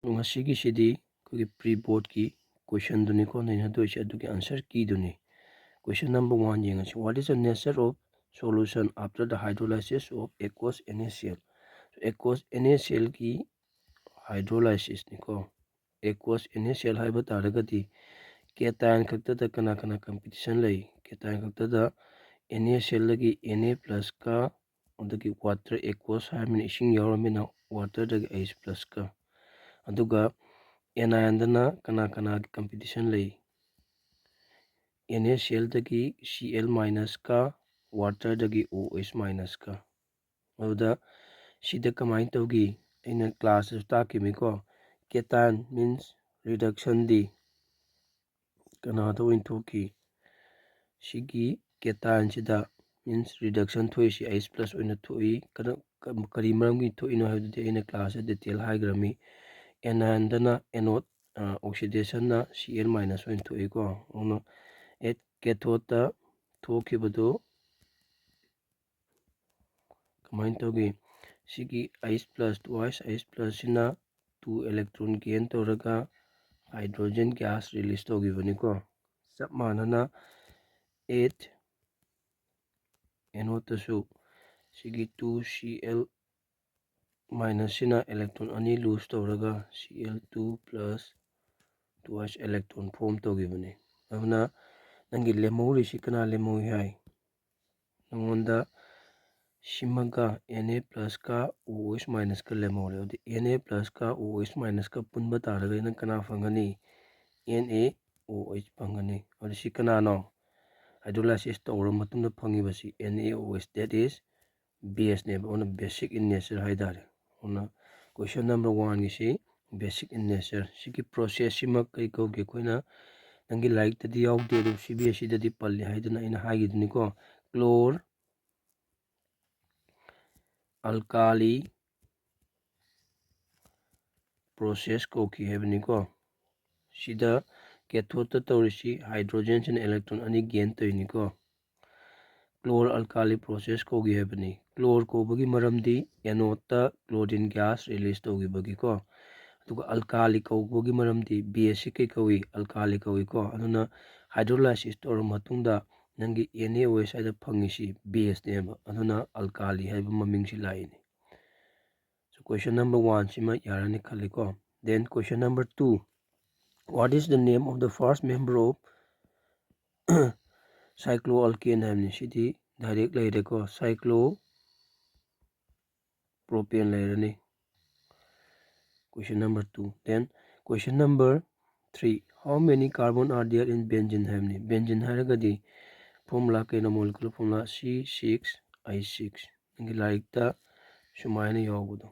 ꯉꯁꯤꯒꯤꯁꯤꯗꯤ ꯑꯩꯈꯣꯏꯒꯤ ꯄ꯭ꯔꯤ ꯕꯣꯔꯗꯀꯤ ꯀꯣꯏꯁꯟꯗꯨꯅꯤꯀꯣ ꯅꯩꯅꯗꯣꯏꯁꯦ ꯑꯗꯨꯒꯤ ꯑꯟꯁꯔ ꯀꯤꯗꯨꯅꯤ ꯀꯣꯏꯁꯟ ꯅꯝꯕꯔ 1 ꯌꯦꯡꯉꯁꯤ what is the nature of solution after the hydrolysis of aqueous NaCl aqueous NaCl की hydrolysis निको aqueous NaCl हाइबा तारगदी केटायन खक्तदा कना कना कंपटीशन लई केटायन खक्तदा NaCl लगी Na+ का उदगी वाटर aqueous हाइमन इसिंग यावरमिना वाटर दगी H+ का अदुगा anion दना कना कना कंपटीशन लई NaCl दगी Cl- का वाटर दगी OH- का अदुदा सिदा कमाइन तौगी इन क्लास ताकिमिको केटायन मीन्स रिडक्शन दी कनादो इंथोकी सिगी केटायन सिदा मीन्स रिडक्शन थोइसी H+ ओइना थोई करी मरमगी थोइनो हाइदुदि इन क्लास डिटेल हाइग्रमी anion दना एनोड ऑक्सीडेशन ना Cl- ओइन थोइको ओनो एट कैथोड थोखिबदो कमाइन तौगी सिगी H+ twice H+ सिना 2 इलेक्ट्रॉन गेन तौरगा हाइड्रोजन गैस रिलीज तौगिबनिको सब मानना 8 एनोडसु सिगी 2 Cl- सिना इलेक्ट्रॉन अनि लूज तौरगा Cl2+ twice इलेक्ट्रॉन फॉर्म तौगिबनि अबना नंगी लेमौरी सिकना लेमौई हाय नंगोंदा सिमगा Na+ का OH- का लेमौरे अदि Na+ का OH- का पुनबा तारगा इन कना फंगनी NaOH फंगनी अदि सिकनानो हाइड्रोलाइसिस तौर मतुंदा फंगिबसी NaOH that is base ने on basic in nature हाइदारे on क्वेश्चन नंबर 1 गिसी basic in nature सिकी प्रोसेस सिमा कई कौगे कोइना नंगी लाइक तदी यावदे दु CBSE ददी पल्ले हाइदना इन हाइगिदनिको क्लोर अल्काली प्रोसेस कोकी हेबनिको सिदा कैथोड तौरिसी हाइड्रोजन सिन इलेक्ट्रॉन अनि गेन तोइनिको क्लोर अल्काली प्रोसेस कोगी हेबनी क्लोर कोबगी मरमदी एनोड क्लोरीन गैस रिलीज तौगिबगिको अदुगा अल्काली कोबगी मरमदी बेसिक कई कौई अल्काली कौइको अदुना हाइड्रोलाइसिस तौर मतुंदा नंगी NaOH हाइदा फंगिसी बेस नेबा अदुना अल्काली हाइबा ममिंगसी लाइनी so question number 1 सिमा यारानी खलिको then question number 2 what is the name of the first member of cycloalkane हाइमनी सिदी डायरेक्ट लेरेको cyclopropane लेरनी question number 2 then question number 3 how many carbon are there in benzene हाइमनी benzene हाइरगदी formula केनो molecular formula C6H6 नंगी लाइकता सुमायना यावबदो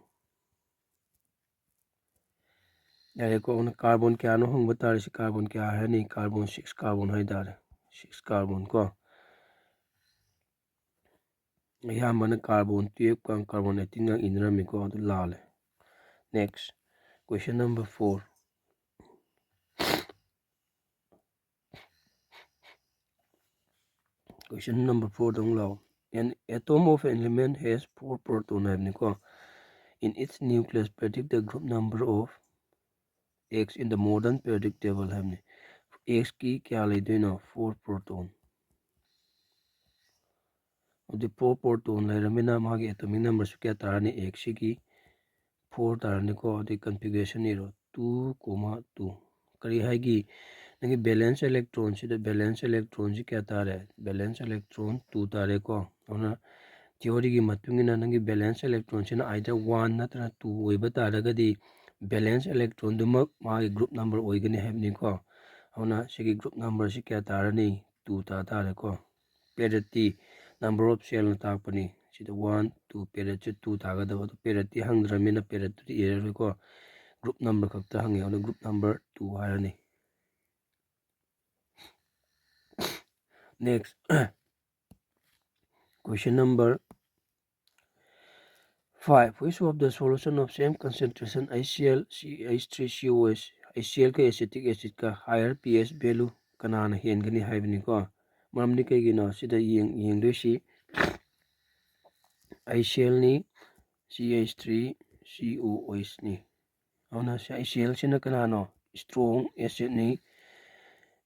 direct को carbon क्या no हंग बता रही कार्बन क्या है नहीं कार्बन 6 कार्बन है दार 6 कार्बन को यहाँ मन कार्बन 12 का कार्बन 18 का इंद्र में को तो लाल है next question number 4 question number 4 दंग लाओ an atom of an element has 4 proton है को in its nucleus predict the group number of X in the modern periodic table है X की क्या ले देना 4 proton the 4 proton लेरमिना मागे atomic number सु क्या तारने X की 4 तारने को the configuration इरो 2,2 करी हैगी नंगे बैलेंस इलेक्ट्रॉन से बैलेंस इलेक्ट्रॉन से क्या तारे बैलेंस इलेक्ट्रॉन 2 तारे को और थ्योरी की मतुंगिना नंगे बैलेंस इलेक्ट्रॉन से ना आइदर 1 नत्र 2 ओइ बतारगदी बैलेंस इलेक्ट्रॉन दुमक मागे ग्रुप नंबर ओइगने हैबनी को होना सिगी ग्रुप नंबर से क्या तारनी 2 तारे को पेरिटी नंबर ऑफ सेल ताकपनी सिदा 1 2 पेरिट 2 तागदबो पेरिटी हंगद्रमिना पेरिट इरर को ग्रुप नंबर खक्ता हंगे और ग्रुप नंबर 2 हारनी next question number 5 which of the solution of same concentration HCl CH3COS HCl का acetic acid का higher pH value कनाना हेनगनी हाइबनी को मरमनी कईगिनो सिदा येंगदोसी HCl नी CH3COS नी ꯑꯗꯨꯅ HCl ꯀꯅꯥꯅꯣ ꯁ꯭ꯇ꯭ꯔꯣꯡ ꯑꯦꯁꯤꯠꯅꯤ,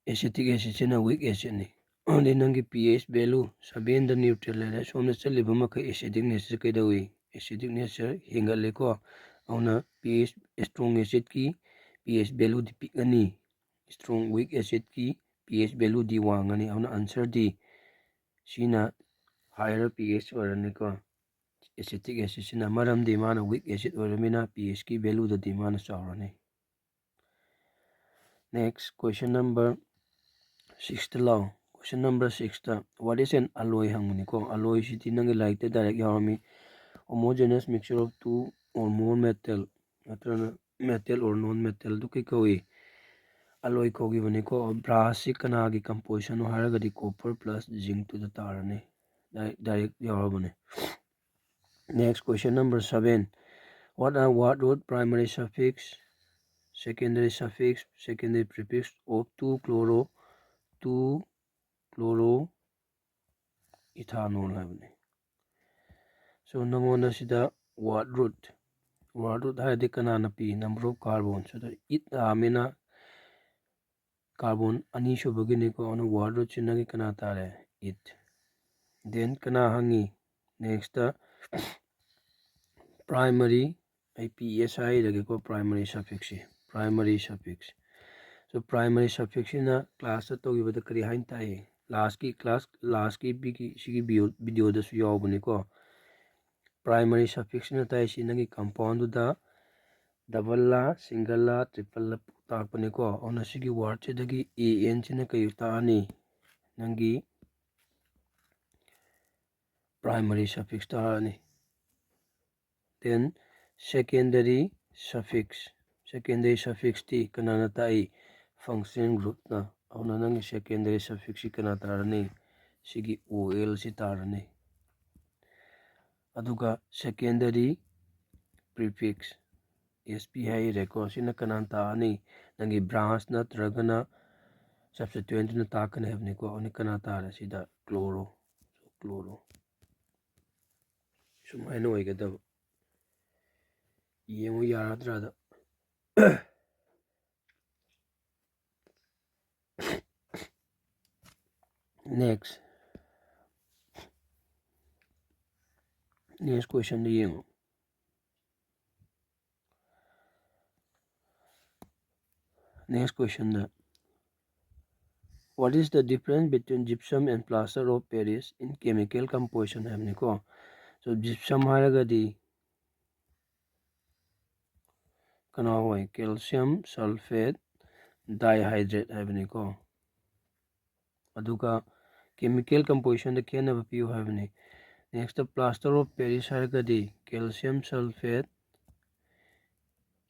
ꯑꯦꯁꯤꯇꯤꯛ ꯑꯦꯁꯤꯠꯁꯤꯅ ꯋꯤꯛ ꯑꯦꯁꯤꯠꯅꯤ. ꯑꯗꯩ ꯅꯪꯒꯤ pH ꯚꯦꯂꯨ 7ꯗ ꯅ꯭ꯌꯨꯇ꯭ꯔꯦꯜ ꯂꯩꯔꯦ. ꯁꯣꯝꯗ ꯆꯠꯂꯤꯕ ꯃꯈꯩ ꯑꯦꯁꯤഡിꯛ ꯅꯦꯆꯔ ꯀꯩꯗꯧꯏ, ꯑꯦꯁꯤഡിꯛ ꯅꯦꯆꯔ ꯍꯦꯟꯒꯠꯂꯦꯀꯣ. ꯑꯗꯨꯅ pH ꯁ꯭ꯇ꯭ꯔꯣꯡ ꯑꯦꯁꯤꯠꯀꯤ pH ꯚꯦꯂꯨꯗꯤ ꯄꯤꯛꯑꯅꯤ, ꯁ꯭ꯇ꯭ꯔꯣꯡ ꯋꯤꯛ ꯑꯦꯁꯤꯠꯀꯤ pH ꯚꯦꯂꯨꯗꯤ ꯋꯥꯡꯉꯅꯤ. ꯑꯗꯨꯅ ꯑꯟꯁꯔꯗꯤ ꯁꯤꯅ ꯍꯥꯏꯌꯔ pH ꯑꯣꯏꯔꯅꯤꯀꯣ, ꯑꯦꯁꯤꯇꯤꯛ ꯑꯦꯁꯤꯠꯁꯤꯅ, ꯃꯔꯝꯗꯤ ꯃꯥꯅ ꯋꯤꯛ ꯑꯦꯁꯤꯠ ꯑꯣꯏꯔꯕꯅꯤ나 pHꯀꯤ ꯚꯦꯂꯨꯗꯗꯤ ꯃꯥꯅ ꯆꯥꯎꯔꯅꯤ. ꯅꯦꯛꯁ ꯀ꯭ꯋꯦꯁꯟ ꯅꯝꯕꯔ 6ꯇ ꯂꯥꯛꯑꯣ. ꯀ꯭ꯋꯦꯁꯟ ꯅꯝꯕꯔ 6ꯇ ꯋꯥꯠ ꯏꯁ ꯑꯦꯟ ꯑꯂꯣꯏ ꯍꯪꯕꯅꯤꯀꯣ. ꯑꯂꯣꯏꯁꯤꯗꯤ ꯅꯪꯒꯤ ꯂꯥꯏꯔꯤꯛꯇ ꯗꯥꯏꯔꯦꯛ ꯌꯥꯎꯔꯝꯃꯤ. Homogeneous mixture of 2 or more metal, ꯅꯠꯇ꯭ꯔꯒꯅ ꯃꯦꯇꯦꯜ ꯑꯣꯔ ꯅꯣꯟ ꯃꯦꯇꯦꯜꯗꯨ ꯀꯩ ꯀꯧꯏ, ꯑꯂꯣꯏ ꯀꯧꯈꯤꯕꯅꯤꯀꯣ. ꯕ꯭ꯔꯥꯁꯁꯤ ꯀꯅꯥꯒꯤ ꯀꯝꯄꯣꯖꯤꯁꯟꯅꯣ ꯍꯥꯏꯔꯒꯗꯤ ꯀꯣꯄꯔ ꯄ꯭ꯂꯁ ꯖꯤꯡꯛꯇꯨꯗ ꯇꯥꯔꯅꯤ, ꯗꯥꯏꯔꯦꯛ ꯌꯥꯎꯔꯕꯅꯤ. Next question number 7, what are word root primary suffix, secondary suffix, secondary prefix of 2-chloro-ethanol ꯍꯥꯏꯕꯅꯤ. ꯁꯣ ꯅꯪꯉꯣꯟꯗ ꯁꯤꯗ word root ꯍꯥꯏꯔꯗꯤ ꯀꯅꯥꯅ ꯄꯤ, ꯅꯝꯕꯔ ꯑꯣꯐ ꯀꯥꯔꯕꯣꯟ. ꯁꯤꯗ ꯏꯠ ꯂꯥꯛꯑꯃꯤꯅ ꯀꯥꯔꯕꯣꯟ ꯑꯅꯤ ꯁꯨꯕꯒꯤꯅꯤꯀꯣ. ꯑꯗꯨꯅ word root ꯅꯪꯒꯤ ꯀꯅꯥ ꯇꯥꯔꯦ, ꯏꯠ. ꯗꯦꯟ ꯀꯅꯥ ꯍꯪꯉꯤ, ꯅꯦꯛꯁꯇ ꯄ꯭ꯔꯥꯏꯃꯔꯤ, ꯑꯩ PS ꯍꯥꯏꯔꯒꯦꯀꯣ. Primary suffix, primary suffix. So primary ꯁꯐꯤꯛꯁꯤꯅ ꯀ꯭ꯂꯥꯁꯇ ꯇꯧꯈꯤꯕꯗ ꯀꯔꯤ ꯍꯥꯏꯅ ꯇꯥꯏ, ꯂꯥꯁꯀꯤ ꯁꯤꯒꯤ ꯚꯤꯗꯤꯑꯣꯗꯁꯨ ꯌꯥꯎꯕꯅꯤꯀꯣ. ꯄ꯭ꯔꯥꯏꯃꯔꯤ ꯁꯐꯤꯛꯁꯤꯅ ꯇꯥꯏꯁꯤ ꯅꯪꯒꯤ ꯀꯝꯄꯥꯎꯟꯗꯨꯗ ꯗꯕꯜꯂ, ꯁꯤꯡꯒꯜꯂ, ꯇ꯭ꯔꯤꯄꯜꯂ ꯇꯥꯛꯄꯅꯤꯀꯣ. ꯑꯗꯨꯅ ꯁꯤꯒꯤ ꯋꯥꯔꯗꯁꯤꯗꯒꯤ ANꯁꯤꯅ ꯀꯩ ꯇꯥꯛꯑꯅꯤ, ꯅꯪꯒꯤ ꯄ꯭ꯔꯥꯏꯃꯔꯤ ꯁꯐꯤꯛꯁ ꯇꯥꯔꯅꯤ. ꯗꯦꯟ ꯁꯦꯀꯦꯟꯗꯔꯤ ꯁꯐꯤꯛꯁ, ꯁꯦꯀꯦꯟꯗꯔꯤ ꯁꯐꯤꯛꯁꯇꯤ ꯀꯅꯥꯅ ꯇꯥꯛꯏ, ꯐꯪꯁꯅꯦꯜ ꯒ꯭ꯔꯨꯞꯅ. ꯑꯗꯨꯅ ꯅꯪꯒꯤ ꯁꯦꯀꯦꯟꯗꯔꯤ ꯁꯐꯤꯛꯁꯁꯤ ꯀꯅꯥ ꯇꯥꯔꯅꯤ, ꯁꯤꯒꯤ OLꯁꯤ ꯇꯥꯔꯅꯤ. ꯑꯗꯨꯒ ꯁꯦꯀꯦꯟꯗꯔꯤ ꯄ꯭ꯔꯤꯐꯤꯛꯁ, SP ꯍꯥꯏꯔꯦꯀꯣ. ꯁꯤꯅ ꯀꯅꯥꯅ ꯇꯥꯛꯑꯅꯤ, ꯅꯪꯒꯤ ꯕ꯭ꯔꯥꯟꯁ ꯅꯠꯇ꯭ꯔꯒꯅ ꯁꯕꯁꯇꯤꯇꯨꯌꯦꯟꯠꯇꯨꯅ ꯇꯥꯛꯀꯅꯤ ꯍꯥꯏꯕꯅꯤꯀꯣ. ꯑꯗꯨꯅ ꯀꯅꯥ ꯇꯥꯔꯦ ꯁꯤꯗ, ꯀ꯭ꯂꯣꯔꯣ. ꯁꯨꯃꯥꯏꯅ ꯑꯣꯏꯒꯗꯕ. ꯌꯦꯡꯉꯨ ꯌꯥꯔꯗ꯭ꯔꯥꯗ. ꯅꯦꯛꯁ ꯀ꯭ꯋꯦꯁꯟꯗ ꯌꯦꯡꯉꯨ. ꯅꯦꯛꯁ ꯀ꯭ꯋꯦꯁꯟꯗ what is the difference between gypsum and plaster of Paris in chemical composition ꯍꯥꯏꯕꯅꯤꯀꯣ. So gypsum ꯍꯥꯏꯔꯒꯗꯤ ꯀꯅꯥ ꯑꯣꯏ, ꯀꯦꯜꯁꯤꯌꯝ ꯁꯜꯐꯦꯠ ꯗꯥꯏꯍꯥꯏꯗ꯭ꯔꯦꯠ ꯍꯥꯏꯕꯅꯤꯀꯣ. ꯑꯗꯨꯒ ꯀꯦꯃꯤꯀꯦꯜ ꯀꯝꯄꯣꯖꯤꯁꯟꯗ ꯈꯦꯠꯅꯕ ꯄꯤꯌꯨ ꯍꯥꯏꯕꯅꯤ. ꯅꯦꯛꯁꯇ ꯄ꯭ꯂꯥꯁꯇꯔ ꯑꯣꯐ ꯄꯦꯔꯤꯁ ꯍꯥꯏꯔꯒꯗꯤ ꯀꯦꯜꯁꯤꯌꯝ ꯁꯜꯐꯦꯠ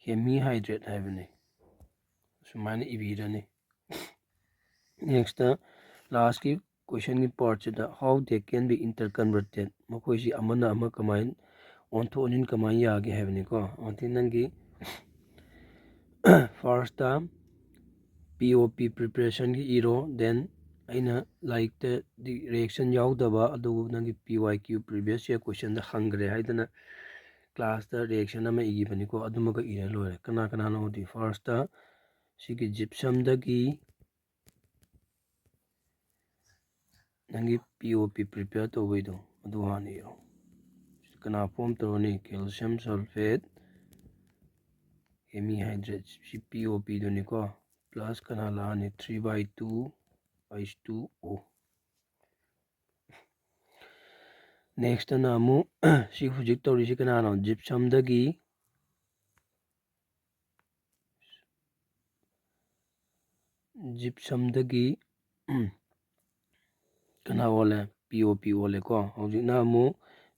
ꯍꯦꯃꯤꯍꯥꯏꯗ꯭ꯔꯦꯠ ꯍꯥꯏꯕꯅꯤ. ꯁꯨꯃꯥꯏꯅ ꯏꯕꯤꯔꯅꯤ. ꯅꯦꯛꯁꯇ ꯂꯥꯁꯀꯤ ꯀ꯭ꯋꯦꯁꯟꯒꯤ ꯄꯥꯔꯠꯁꯤꯗ how they can be interconverted, ꯃꯈꯣꯏꯁꯤ ꯑꯃꯅ ꯑꯃ ꯀꯃꯥꯏꯅ ꯑꯣꯟꯊꯣꯛ ꯑꯣꯟꯁꯤꯟ ꯀꯃꯥꯏꯅ ꯌꯥꯒꯦ ꯍꯥꯏꯕꯅꯤꯀꯣ. ꯑꯗꯨꯗꯤ ꯅꯪꯒꯤ ꯐꯥꯔꯁꯇ POP ꯄ꯭ꯔꯤꯄꯦꯔꯦꯁꯟꯒꯤ ꯏꯔꯣ. ꯗꯦꯟ ꯑꯩꯅ ꯂꯥꯏꯔꯤꯛꯇꯗꯤ ꯔꯤꯌꯦꯛꯁꯟ ꯌꯥꯎꯗꯕ, ꯑꯗꯨꯕꯨ ꯅꯪꯒꯤ PYQ ꯄ꯭ꯔꯤꯚꯤꯌꯁ ꯏꯌꯔ ꯀ꯭ꯋꯦꯁꯟꯗ ꯍꯪꯈ꯭ꯔꯦ ꯍꯥꯏꯗꯅ ꯀ꯭ꯂꯥꯁꯇ ꯔꯤꯌꯦꯛꯁꯟ ꯑꯃ ꯏꯈꯤꯕꯅꯤꯀꯣ. ꯑꯗꯨꯃꯒ ꯏꯔ ꯂꯣꯏꯔꯦ. ꯀꯅꯥꯅꯣꯗꯤ ꯐꯥꯔꯁꯇ ꯁꯤꯒꯤ ꯖꯤꯞꯁꯝꯗꯒꯤ ꯅꯪꯒꯤ POP ꯄ꯭ꯔꯤꯄꯦꯌꯔ ꯇꯧꯕꯩꯗꯣ ꯑꯗꯨ ꯍꯥꯟꯅ ꯏꯔꯣ. ꯀꯅꯥ ꯐꯣꯝ ꯇꯧꯔꯅꯤ, ꯀꯦꯜꯁꯤꯌꯝ ꯁꯜꯐꯦꯠ ꯍꯦꯃꯤꯍꯥꯏꯗ꯭ꯔꯦꯠ, ꯁꯤ POPꯗꯨꯅꯤꯀꯣ. ꯄ꯭ꯂꯁ ꯀꯅꯥ ꯂꯥꯛꯑꯅꯤ, 3/2H2O. ꯅꯦꯛꯁꯇꯅ ꯑꯃꯨꯛ ꯁꯤ ꯍꯧꯖꯤꯛ ꯇꯧꯔꯤꯁꯤ ꯀꯅꯥꯅꯣ, ꯖꯤꯞꯁꯝꯗꯒꯤ ꯀꯅꯥ ꯑꯣꯜꯂꯦ, POP ꯑꯣꯜꯂꯦꯀꯣ. ꯍꯧꯖꯤꯛꯅ ꯑꯃꯨꯛ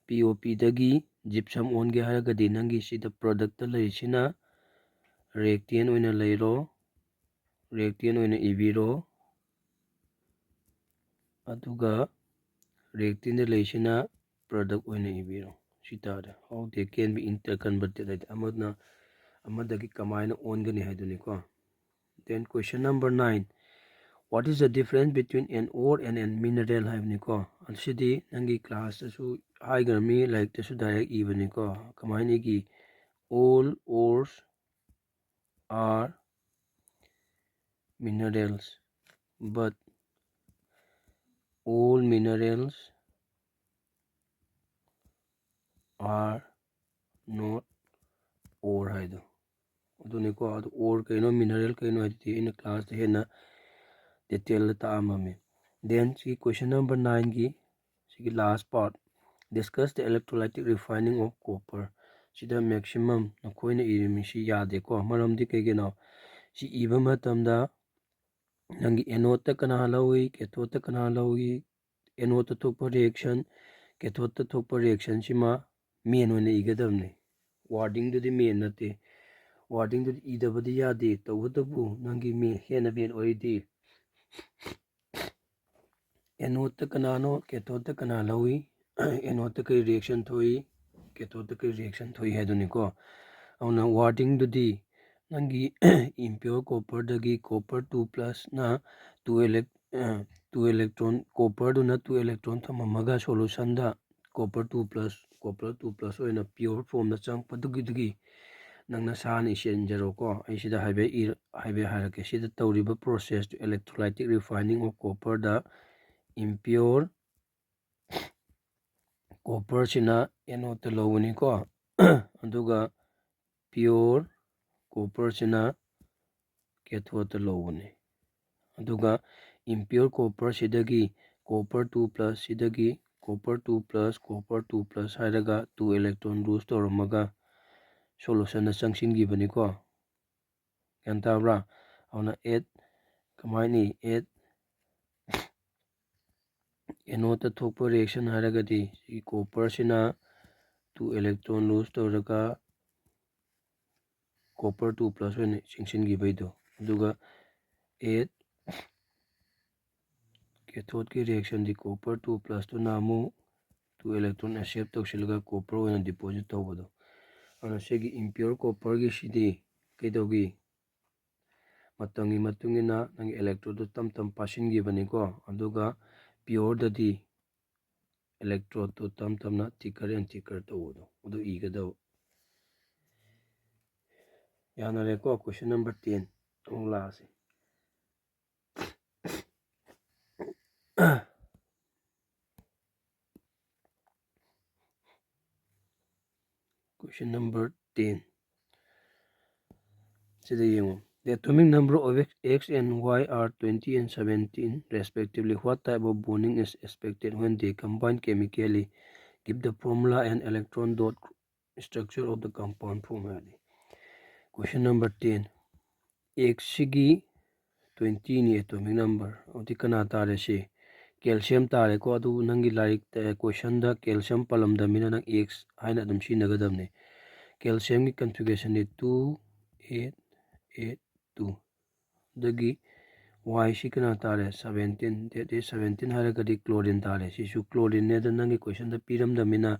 POPꯗꯒꯤ ꯖꯤꯞꯁꯝ ꯑꯣꯟꯒꯦ ꯍꯥꯏꯔꯒꯗꯤ ꯅꯪꯒꯤ ꯁꯤꯗ ꯄ꯭ꯔꯗꯛꯇ ꯂꯩꯔꯤꯁꯤꯅ ꯔꯤꯑꯦꯛꯇꯦꯟ ꯑꯣꯏꯅ ꯂꯩꯔꯣ, ꯔꯤꯑꯦꯛꯇꯦꯟ ꯑꯣꯏꯅ ꯏꯕꯤꯔꯣ. ꯑꯗꯨꯒ ꯔꯤꯑꯦꯛꯇꯦꯟꯗ ꯂꯩꯔꯤꯁꯤꯅ ꯄ꯭ꯔꯗꯛ ꯑꯣꯏꯅ ꯏꯕꯤꯔꯣ. ꯁꯤ ꯇꯥꯔꯦ. ꯍꯥꯎ ꯗꯦ ꯀꯦꯟ ꯕꯤ ꯏꯟꯇꯔ ꯀꯟꯚꯔꯇꯦꯠ ꯍꯥꯏꯗꯤ ꯑꯃꯅ ꯑꯃꯗꯒꯤ ꯀꯃꯥꯏꯅ ꯑꯣꯟꯒꯅꯤ ꯍꯥꯏꯗꯨꯅꯤꯀꯣ. Then question number 9, what is the difference between an ore and an mineral ꯍꯥꯏꯕꯅꯤꯀೋ. ꯑꯁꯤꯗꯤ ꯅꯪꯒꯤ ꯀ꯭ꯂꯥꯁꯇꯁꯨ ꯍꯥꯏꯈ꯭ꯔꯃꯤ, ꯂꯥꯏꯔꯤꯛꯇꯁꯨ ꯗꯥꯏꯔꯦꯛ ꯏꯕꯅꯤꯀꯣ. ꯀꯃꯥꯏꯅ ꯏꯈꯤ, all ores are minerals, but all minerals are not ore haido. Aduniko adu ore kaino mineral kaino hadi in class the hena detail ta amame. Then see question number 9 gi see last part. Discuss the electrolytic refining of copper. Sida maximum nakoina irimi si yade ko maramdi kegeno si iba matamda nangi anode kana halawi cathode kana halawi anode thokpa reaction cathode thokpa reaction sima main oina igadamne wording dudi main nate wording dudi idabadi yade tawadabu nangi main hena main oidi anode kanano cathode kana halawi anode kai reaction thoi cathode kai reaction thoi heduni ko auna wording dudi nangi impure copper dagi copper 2 plus na 2 electron copper do na 2 electron thamamaga solution da copper 2 plus oina pure form da chang padugi nangna sani senjaro ko ai sida haibe harake sida tawriba process to electrolytic refining of copper da impure copper sina anode lowani ko aduga pure copper sina cathode lowani aduga impure copper sidagi copper 2 plus sidagi copper 2 plus copper 2 plus haraga 2 electron lose toramaga solution na changsingibani ko yantabra auna 8 kamaini 8 anode thokpa reaction haragadi si copper sina 2 electron lose toraga copper 2 plus when changsingibaido aduga 8 cathode ki reaction di copper 2 plus to namu 2 electron accept tawsilga copper oina deposit tawbado ana segi impure copper gi sidi kaidogi matangi matungina nangi electrode tam pasingibani ko aduga pure dadi electrode to tamna thicker and thicker tawado adu igado yanare ko question number 10 last question number 10 the atomic number of X and Y are 20 and 17 respectively. What type of bonding is expected when they combine chemically? Give the formula and electron dot structure of the compound formula. Question number 10. X sigi 20 ni atomic number. Oti kana tare si calcium tare ko adu nangi like question da calcium palam da mina nang X haina dum si nagadam ne. Calcium ki configuration ni 2 8 8 2 dagi Y si kana tare 17 that is 17 haragadi chlorine tare si su chlorine ne da nangi question da piram da mina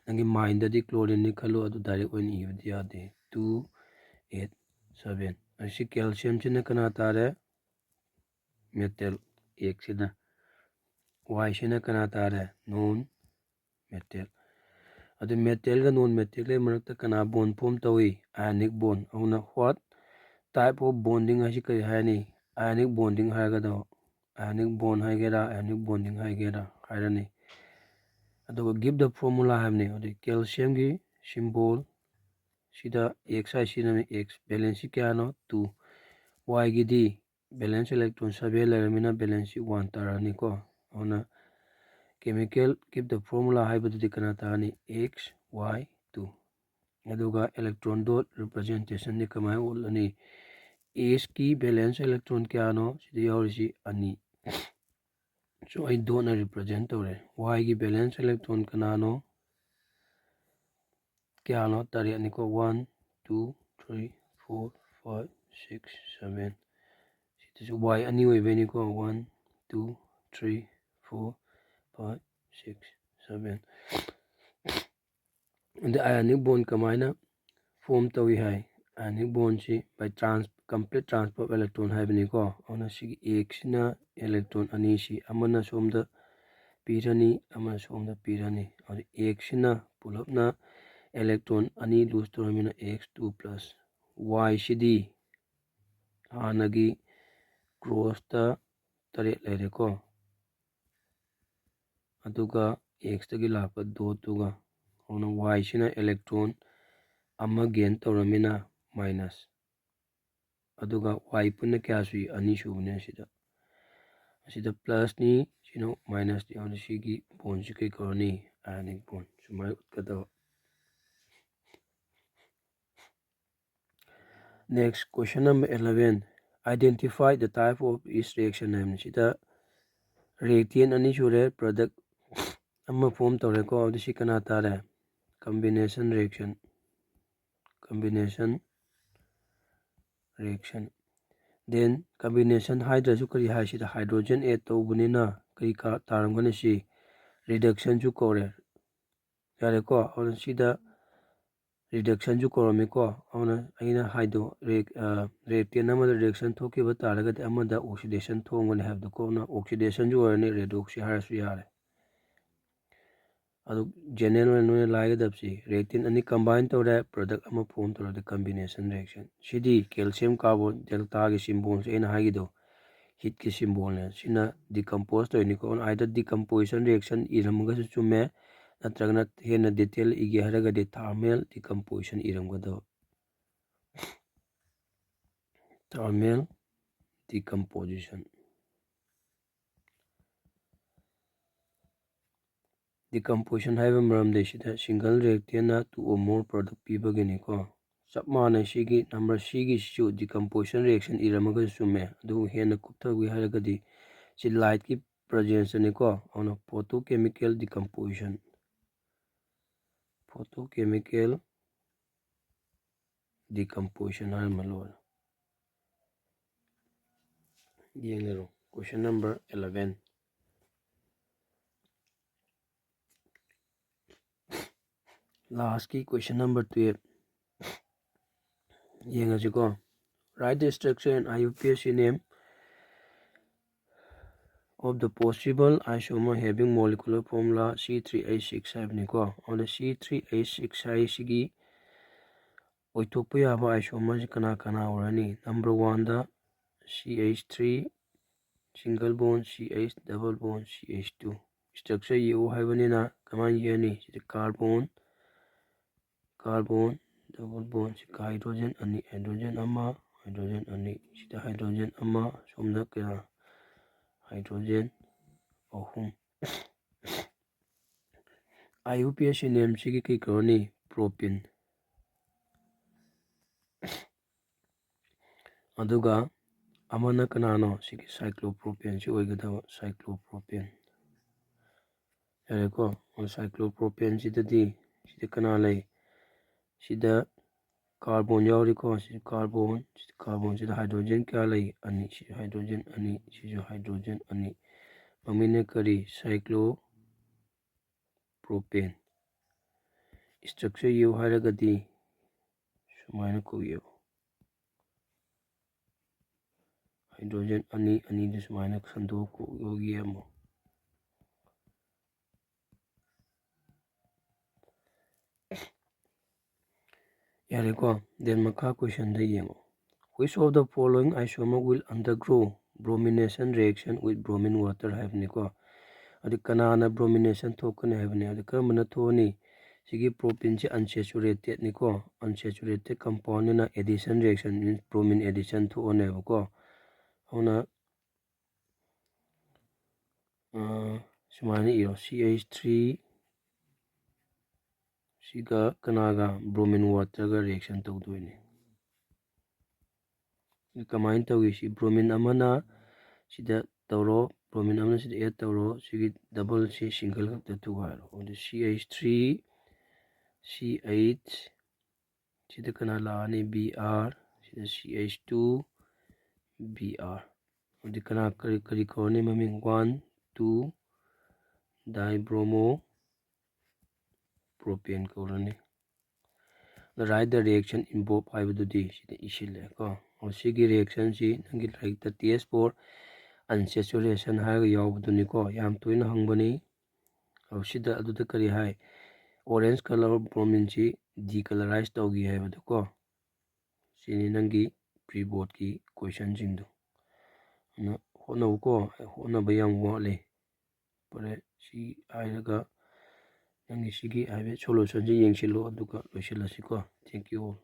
nangi mind da di chlorine ni khalo adu direct oin i dia de 2 8 7 asi calcium china kana tare metal X sina Y sina kana tare non metal adu metal ga non metal le marakta kana bond form tawi ionic bond auna what type of bonding asi kari hani ionic bonding haigada ionic bond haigera ionic bonding haigera hairani aduga give the formula hamne odi calcium gi symbol sida x sina x valence kyano 2 y gi di valence electron 7 leramina valence 1 tarani ko ona chemical give the formula haibadu dikana tani x y 2 aduga electron dot representation ni kamai ulani S की valence electron kyano sida yaurisi ani so I don't represent tore Y की valence electron kanano kyano tari ani ko 1 2 3 4 5 6 7 sida so Y ani oi beni ko 1 2 3 4 5 6 7 and the ionic bond kamaina form tawi hai ionic bond si by complete transfer of electron haibani ko ona si X na electron ani si amana somda pirani amana somda pirani or X na pulapna electron ani lose toramina X2 plus Y cd ꯍꯥꯟꯅꯒꯤ ꯀ꯭ꯔꯣꯁꯇ 7 ꯂꯩꯔꯦꯀꯣ, ꯑꯗꯨꯒ Xꯇꯒꯤ ꯂꯥꯛꯄ ꯗꯣꯠꯇꯨꯒ, ꯑꯗꯨꯅ Y ꯁꯤꯅ electron ꯑꯃ ꯒꯦꯟ ꯇꯧꯔꯝꯃꯤꯅ minus, ꯑꯗꯨꯒ Y ꯄꯨꯟꯅ ꯀꯌꯥ ꯁꯨꯏ? 2 ꯁꯨꯕꯅꯦ ꯑꯁꯤꯗ ꯄ꯭ꯂꯁꯅꯤ, ꯁꯤꯅ ꯃꯥꯏꯅꯁꯅꯤ, ꯑꯗꯨꯅ ꯁꯤꯒꯤ ꯕꯣꯟꯁꯤ ꯀꯩ ꯀꯧꯔꯅꯤ? ꯑꯥꯏꯑꯣꯅꯤꯛ ꯕꯣꯟ, ꯁꯨꯃꯥꯏꯅ ꯎꯠꯀꯗꯕ꯫ Next, question number 11. Identify the type of each reaction ꯍꯥꯏꯕꯅꯤ꯫ ꯁꯤꯗ reactant 2 ꯁꯨꯔꯦ, product ꯑꯃ ꯐꯣꯔꯝ ꯇꯧꯔꯦꯀꯣ, ꯑꯗꯨ ꯁꯤ ꯀꯅꯥ ꯇꯥꯔꯦ? Combination reaction. Then combination ꯍꯥꯏꯗ꯭ꯔꯁꯨ ꯀꯔꯤ ꯍꯥꯏ? ꯁꯤꯗ hydrogen add ꯇꯧꯕꯅꯤꯅ ꯀꯔꯤ ꯇꯥꯔꯝꯒꯅꯤ? ꯁꯤ reductionꯁꯨ ꯀꯧꯔꯦ, ꯌꯥꯔꯦꯀꯣ? ꯑꯗꯨꯅ ꯁꯤꯗ reductionꯁꯨ ꯀꯧꯔꯝꯃꯤꯀꯣ, ꯑꯗꯨꯅ ꯑꯩꯅ ꯍꯥꯏꯗꯣ reactant ꯑꯃꯗ reaction ꯊꯣꯛꯈꯤꯕ ꯇꯥꯔꯒꯗꯤ ꯑꯃꯗ oxidation ꯊꯣꯛꯒꯅꯤ ꯍꯥꯏꯕꯗꯣꯀꯣ, ꯑꯗꯨꯅ oxidation ꯑꯣꯏꯔꯅꯤ, redox ꯍꯥꯏꯔꯁꯨ ꯌꯥꯔꯦ꯫ ꯑꯗꯨ ꯖꯦꯅꯔꯦꯜ ꯑꯣꯏꯅ ꯅꯣꯏꯅ ꯂꯥꯏꯒꯗꯕꯁꯤ reactant 2 combine ꯇꯧꯔꯦ, product ꯑꯃ ꯐꯣꯔꯝ ꯇꯧꯔꯗꯤ combination reaction. ꯁꯤꯗꯤ calcium carbon deltaꯒꯤ ꯁꯤꯝꯕꯣꯜꯁꯦ ꯑꯩꯅ ꯍꯥꯏꯒꯤꯗꯣ ꯍꯤꯠꯀꯤ ꯁꯤꯝꯕꯣꯜꯅꯦ, ꯁꯤꯅ ꯗꯤꯀꯝꯄꯣꯖ ꯇꯧꯔꯤꯅꯤꯀꯣ, ꯑꯥꯏꯗꯔ decomposition reaction ꯏꯔꯝꯃꯒꯁꯨ ꯆꯨꯝꯃꯦ, ꯅꯠꯇ꯭ꯔꯒꯅ ꯍꯦꯟꯅ ꯗꯤꯇꯦꯜ ꯏꯒꯦ ꯍꯥꯏꯔꯒꯗꯤ thermal decomposition 이름거든. thermal decomposition. Decomposition 하이브 मरमदे시다 single reactant 2 or more product 피버기니까 ꯆꯞ ꯃꯥꯟꯅꯩ ꯁꯤꯒꯤ number Cꯒꯤꯁꯤꯁꯨ decomposition reaction 이름ꯃꯒꯁꯨ ꯆꯨꯝꯃꯦ, ꯑꯗꯨꯕꯨ ꯍꯦꯟꯅ ꯀꯨꯞꯊꯒꯦ ꯍꯥꯏꯔꯒꯗꯤ ꯁꯤ ꯂꯥꯏꯠꯀꯤ ꯄ꯭ꯔꯖꯦꯟꯁꯇꯅꯤꯀꯣ, ꯑꯗꯨꯅ photochemical decomposition. Photochemical decomposition 하면 ꯂꯣꯏꯔꯦ꯫ ꯌꯦꯡꯂꯔꯣ question number 11. Last key question number 12. yengasiको. Write the structure and IUPAC name of the possible isomer having molecular formula C3H6 하이브니को. On the C3H6 하이시기 ओइथोक्पा याबा isomer कना कना ओरनी. Number 1 दा CH3 single bond CH double bond CH2. Structure ये वो हाइबनीना कमान ये नहीं, carbon double bond hydrogen ani hydrogen ama sida hydrogen ama somda kaya hydrogen ahum. IUPAC name sigi kay karoni propene. Aduga amana kanano sigi cyclopropane si oigadawa cyclopropane. Yareko on cyclopropane sida kanalay sida carbon yauriko sida carbon sida hydrogen kya lay ani sida hydrogen ani mamine kari cyclopropane. Structure yu haragadi sumaina kuyo hydrogen ani de sumaina sandu ko yogi amo. Yareko then makha question da yengo. Which of the following isomer will undergo bromination reaction with bromine water haibniko? Adi kanana bromination thokane haibne, adi karamana thoni sigi propene si unsaturated niko, unsaturated compound na addition reaction means bromine addition thone ko. Ona sumani iro CH3 siga kanaga bromine water ga reaction tawdoine. Kamain tawgi si bromine amana sida tawro, bromine amana sida add tawro, sigi double si single kakta tuwaro. Odi CH3 CH sida kanala ani BR sida CH2 BR. Odi kana kari korni maming 1 2 dibromo propane korani. The write the reaction involved haibududi sida isile ko. Sigi reaction si nangi like the TS for unsaturation haiga yawbuduni ko yam tuina hangbani. Sida aduda kari hai orange color bromine si decolorized tawgi haibudu ko. Sini nangi ꯄ꯭ꯔꯤ ꯕꯣꯔꯗꯀꯤ ꯀꯣꯏꯁꯟꯁꯤꯡꯗꯣ ꯑꯗꯨꯅ ꯍꯣꯠꯅꯧꯀꯣ ꯍꯣꯠꯅꯕ ꯌꯥꯝ ꯋꯥꯠꯂꯤ ꯐꯔꯦ ꯁꯤ ꯍꯥꯏꯔꯒ ꯅꯪꯒꯤ ꯁꯤꯒꯤ ꯍꯥꯏꯐꯦꯠ ꯁꯣꯂꯨꯁꯟꯁꯤ ꯌꯦꯡꯁꯤꯜꯂꯣ ꯑꯗꯨꯒ ꯂꯣꯏꯁꯤꯜꯂꯁꯤꯀꯣ ꯊꯦꯡꯛ ꯌꯨ ꯑꯣꯜ